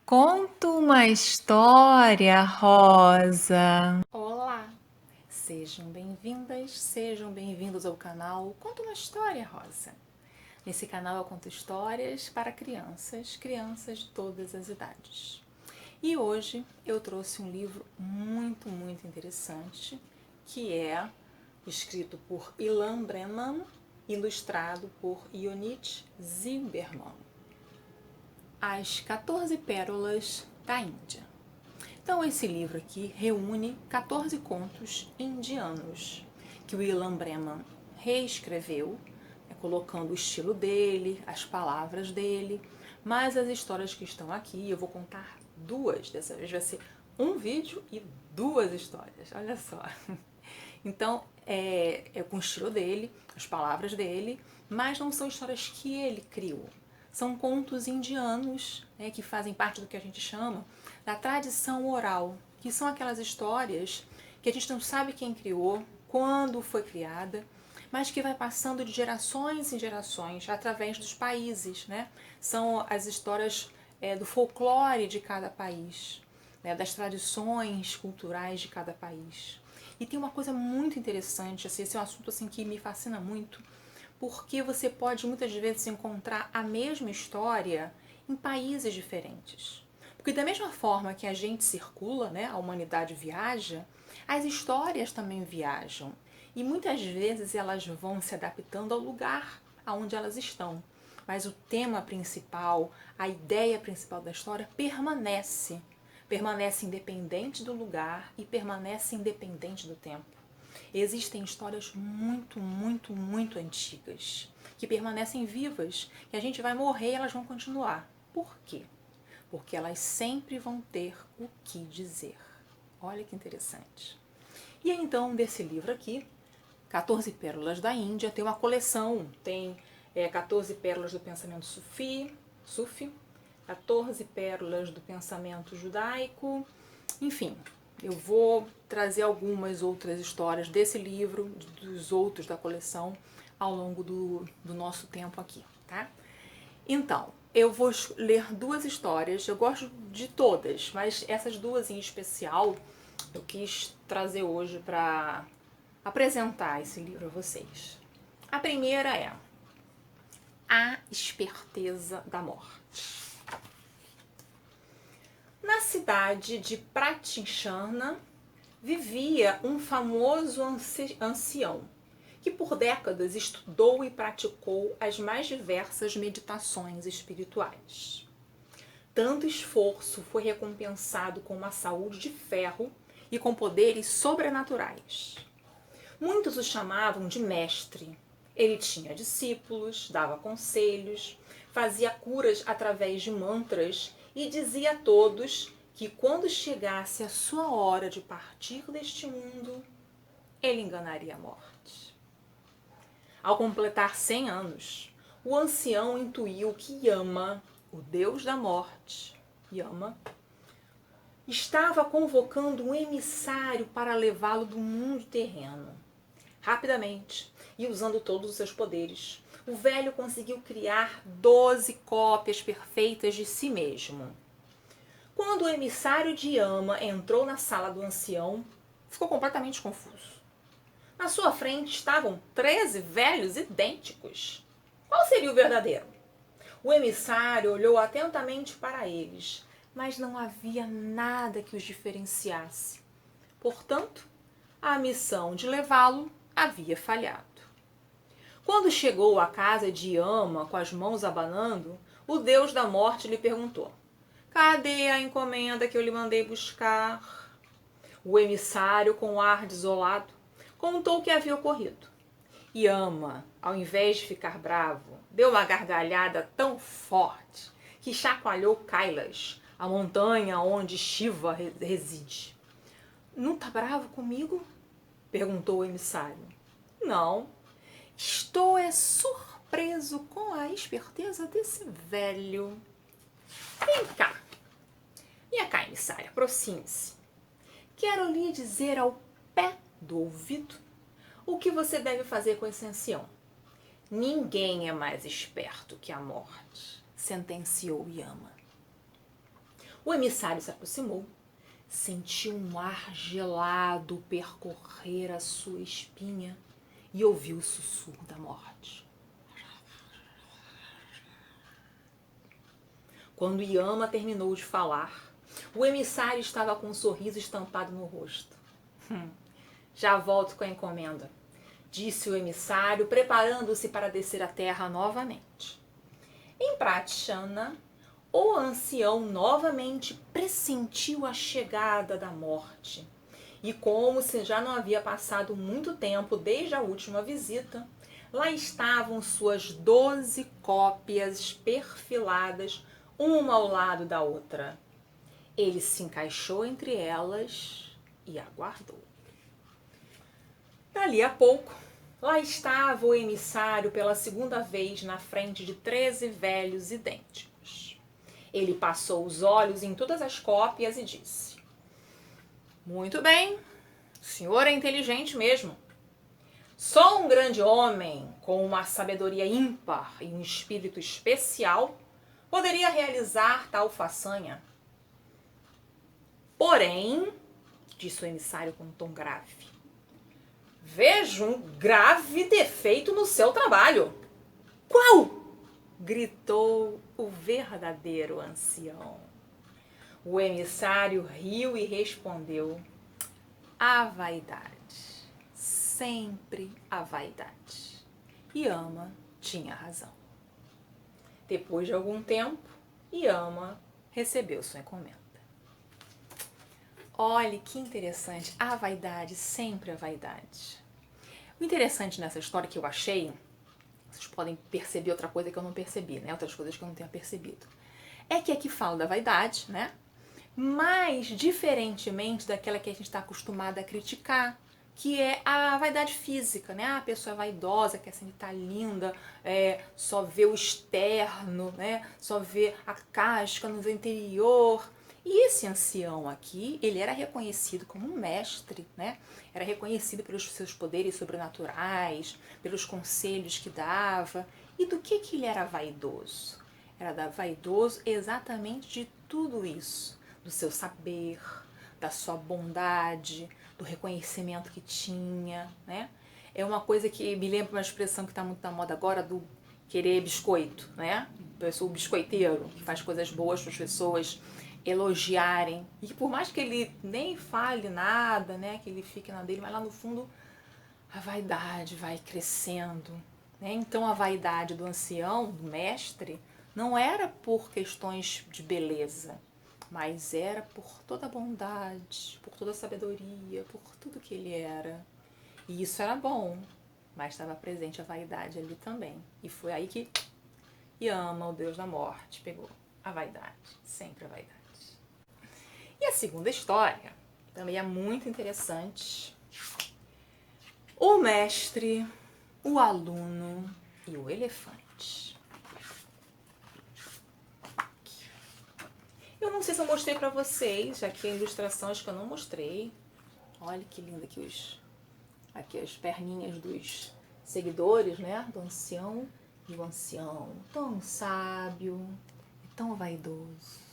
Conta uma história, Rosa. Olá, sejam bem-vindas, sejam bem-vindos ao canal Conta uma História, Rosa. Nesse canal eu conto histórias para crianças, crianças de todas as idades. E hoje eu trouxe um livro muito interessante, que é escrito por Ilan Brennan, ilustrado por Ionit Zimmermann. As 14 Pérolas da Índia. Então, esse livro aqui reúne 14 contos indianos que o Ilan Brennan reescreveu, colocando o estilo dele, as palavras dele, mas as histórias que estão aqui, eu vou contar duas, dessa vez vai ser um vídeo e duas histórias, olha só. Então, é com o estilo dele, as palavras dele, mas não são histórias que ele criou. São contos indianos, né, que fazem parte do que a gente chama da tradição oral, que são aquelas histórias que a gente não sabe quem criou, quando foi criada, mas que vai passando de gerações em gerações através dos países, né? São as histórias do folclore de cada país, né, das tradições culturais de cada país. E tem uma coisa muito interessante, assim, esse é um assunto assim, que me fascina muito, porque você pode muitas vezes encontrar a mesma história em países diferentes. Porque da mesma forma que a gente circula, né, a humanidade viaja, as histórias também viajam. E muitas vezes elas vão se adaptando ao lugar aonde elas estão. Mas o tema principal, a ideia principal da história permanece. Permanece independente do lugar e permanece independente do tempo. Existem histórias muito antigas que permanecem vivas, que a gente vai morrer e elas vão continuar. Por quê? Porque elas sempre vão ter o que dizer. Olha que interessante. E então, desse livro aqui, 14 Pérolas da Índia, tem uma coleção, tem 14 Pérolas do Pensamento Sufi, 14 Pérolas do Pensamento Judaico, enfim, eu vou trazer algumas outras histórias desse livro, dos outros da coleção, ao longo do nosso tempo aqui, tá? Então, eu vou ler duas histórias, eu gosto de todas, mas essas duas em especial eu quis trazer hoje para apresentar esse livro a vocês. A primeira é A Esperteza da Morte. Na cidade de Pratinchana vivia um famoso ancião que por décadas estudou e praticou as mais diversas meditações espirituais. Tanto esforço foi recompensado com uma saúde de ferro e com poderes sobrenaturais. Muitos o chamavam de mestre. Ele tinha discípulos, dava conselhos, fazia curas através de mantras e dizia a todos que quando chegasse a sua hora de partir deste mundo, ele enganaria a morte. Ao completar 100 anos, o ancião intuiu que Yama, o deus da morte, Yama, estava convocando um emissário para levá-lo do mundo terreno. Rapidamente, e usando todos os seus poderes, o velho conseguiu criar 12 cópias perfeitas de si mesmo. Quando o emissário de Yama entrou na sala do ancião, ficou completamente confuso. Na sua frente estavam 13 velhos idênticos. Qual seria o verdadeiro? O emissário olhou atentamente para eles, mas não havia nada que os diferenciasse. Portanto, a missão de levá-lo havia falhado. Quando chegou à casa de Yama com as mãos abanando, o deus da morte lhe perguntou: cadê a encomenda que eu lhe mandei buscar? O emissário, com ar desolado, contou o que havia ocorrido. Yama, ao invés de ficar bravo, deu uma gargalhada tão forte que chacoalhou Kailash, a montanha onde Shiva reside. Não tá bravo comigo? Perguntou o emissário. Não, estou surpreso com a esperteza desse velho. Vem cá. Vem cá, emissária, aproxime-se. Quero lhe dizer ao pé do ouvido o que você deve fazer com esse ancião. Ninguém é mais esperto que a morte, sentenciou Yama. O emissário se aproximou, sentiu um ar gelado percorrer a sua espinha e ouviu o sussurro da morte. Quando Yama terminou de falar, o emissário estava com um sorriso estampado no rosto. Já volto com a encomenda, disse o emissário, preparando-se para descer a terra novamente. Em Pratchana, o ancião novamente pressentiu a chegada da morte. E como se já não havia passado muito tempo desde a última visita, lá estavam suas 12 cópias perfiladas, uma ao lado da outra. Ele se encaixou entre elas e aguardou. Dali a pouco, lá estava o emissário pela segunda vez na frente de 13 velhos idênticos. Ele passou os olhos em todas as cópias e disse: muito bem, o senhor é inteligente mesmo. Só um grande homem com uma sabedoria ímpar e um espírito especial poderia realizar tal façanha. Porém, disse o emissário com um tom grave, vejo um grave defeito no seu trabalho. Qual? Gritou o verdadeiro ancião. O emissário riu e respondeu: a vaidade. Sempre a vaidade. Yama tinha razão. Depois de algum tempo, Yama recebeu sua encomenda. Olhe que interessante, a vaidade, sempre a vaidade. O interessante nessa história que eu achei, vocês podem perceber outra coisa que eu não percebi, né? Outras coisas que eu não tenha percebido. É que aqui fala da vaidade, né? Mas diferentemente daquela que a gente está acostumada a criticar, que é a vaidade física, né? A pessoa é vaidosa, quer sempre estar linda, só vê o externo, né? Só vê a casca no interior. E esse ancião aqui, ele era reconhecido como um mestre, né? Era reconhecido pelos seus poderes sobrenaturais, pelos conselhos que dava. E do que ele era vaidoso? Era vaidoso exatamente de tudo isso. Do seu saber, da sua bondade, do reconhecimento que tinha, né? É uma coisa que me lembra uma expressão que está muito na moda agora, do querer biscoito, né? O biscoiteiro, que faz coisas boas para as pessoas elogiarem. E que por mais que ele nem fale nada, né? Que ele fique na dele, mas lá no fundo a vaidade vai crescendo, né? Então a vaidade do ancião, do mestre, não era por questões de beleza, mas era por toda a bondade, por toda a sabedoria, por tudo que ele era. E isso era bom, mas estava presente a vaidade ali também. E foi aí que Yama, o deus da morte, pegou a vaidade, sempre a vaidade. E a segunda história também é muito interessante. O mestre, o aluno e o elefante. Eu não sei se eu mostrei pra vocês, aqui a ilustração acho que eu não mostrei. Olha que lindo aqui as perninhas dos seguidores, né? Do ancião. E o ancião tão sábio e tão vaidoso.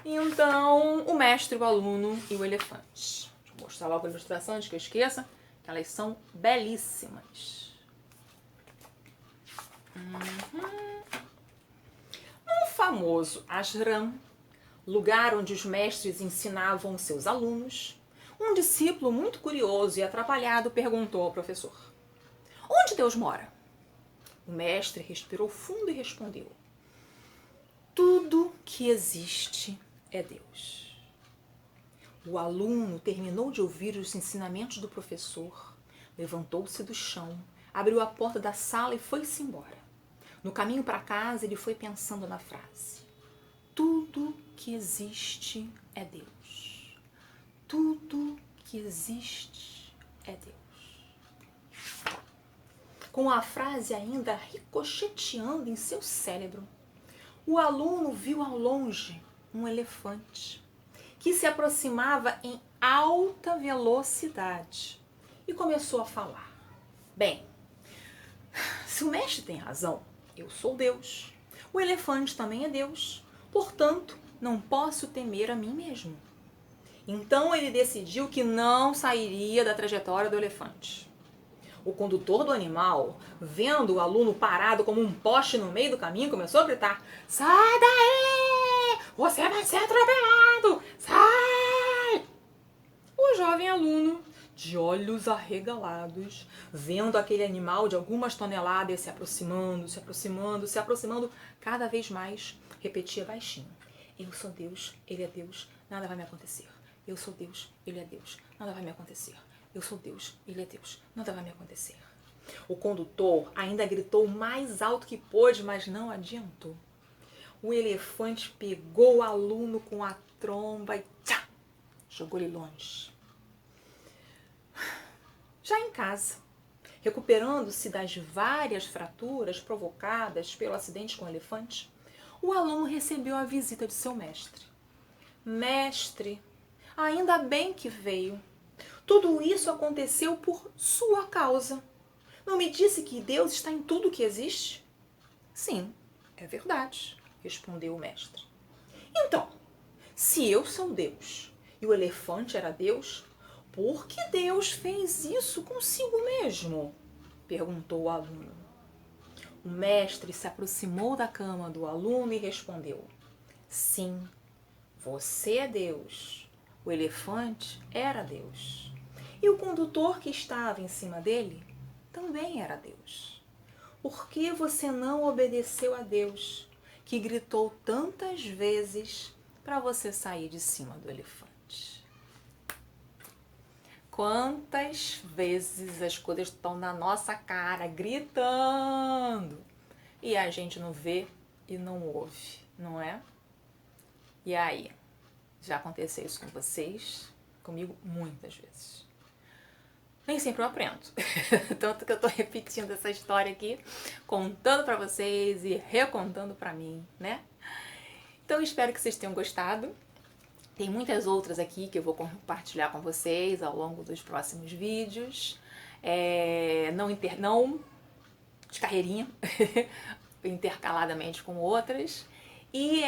Então, o mestre, o aluno e o elefante. Deixa eu mostrar logo a ilustração antes que eu esqueça, que elas são belíssimas. No famoso ashram, lugar onde os mestres ensinavam seus alunos, um discípulo muito curioso e atrapalhado perguntou ao professor: onde Deus mora? O mestre respirou fundo e respondeu: tudo que existe é Deus. O aluno terminou de ouvir os ensinamentos do professor, levantou-se do chão, abriu a porta da sala e foi-se embora. No caminho para casa, ele foi pensando na frase: tudo que existe é Deus. Tudo que existe é Deus. Com a frase ainda ricocheteando em seu cérebro, o aluno viu ao longe um elefante que se aproximava em alta velocidade e começou a falar: bem, se o mestre tem razão, eu sou Deus. O elefante também é Deus, Portanto, não posso temer a mim mesmo. Então ele decidiu que não sairia da trajetória do elefante. O condutor do animal, vendo o aluno parado como um poste no meio do caminho, começou a gritar: "Sai daí! Você vai ser atropelado! Sai!" O jovem aluno, de olhos arregalados, vendo aquele animal de algumas toneladas se aproximando, se aproximando, se aproximando cada vez mais, repetia baixinho: "Eu sou Deus, ele é Deus, nada vai me acontecer. Eu sou Deus, ele é Deus, nada vai me acontecer. Eu sou Deus, ele é Deus, nada vai me acontecer." O condutor ainda gritou o mais alto que pôde, mas não adiantou. O elefante pegou o aluno com a tromba e tchá, jogou ele longe. Já em casa, recuperando-se das várias fraturas provocadas pelo acidente com o elefante, o aluno recebeu a visita de seu mestre. "Mestre, ainda bem que veio. Tudo isso aconteceu por sua causa. Não me disse que Deus está em tudo que existe?" "Sim, é verdade", respondeu o mestre. "Então, se eu sou Deus e o elefante era Deus, por que Deus fez isso consigo mesmo?" perguntou o aluno. O mestre se aproximou da cama do aluno e respondeu: "Sim, você é Deus. O elefante era Deus. E o condutor que estava em cima dele também era Deus. Por que você não obedeceu a Deus, que gritou tantas vezes para você sair de cima do elefante?" Quantas vezes as coisas estão na nossa cara, gritando, e a gente não vê e não ouve, não é? E aí? Já aconteceu isso com vocês? Comigo muitas vezes. Nem sempre eu aprendo. Tanto que eu tô repetindo essa história aqui, contando pra vocês e recontando pra mim, né? Então espero que vocês tenham gostado. Tem muitas outras aqui que eu vou compartilhar com vocês ao longo dos próximos vídeos. Não de carreirinha, intercaladamente com outras. E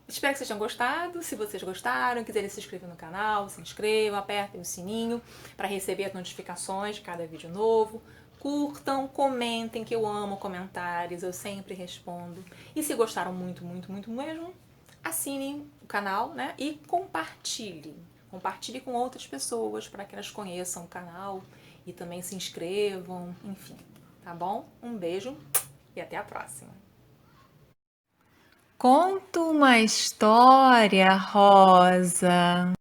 espero que vocês tenham gostado. Se vocês gostaram, quiserem se inscrever no canal, se inscrevam, apertem o sininho para receber as notificações de cada vídeo novo. Curtam, comentem, que eu amo comentários, eu sempre respondo. E se gostaram muito, muito, muito mesmo, assinem o canal, né? E compartilhem. Compartilhem com outras pessoas para que elas conheçam o canal e também se inscrevam, enfim, tá bom? Um beijo e até a próxima! Conta uma história, Rosa.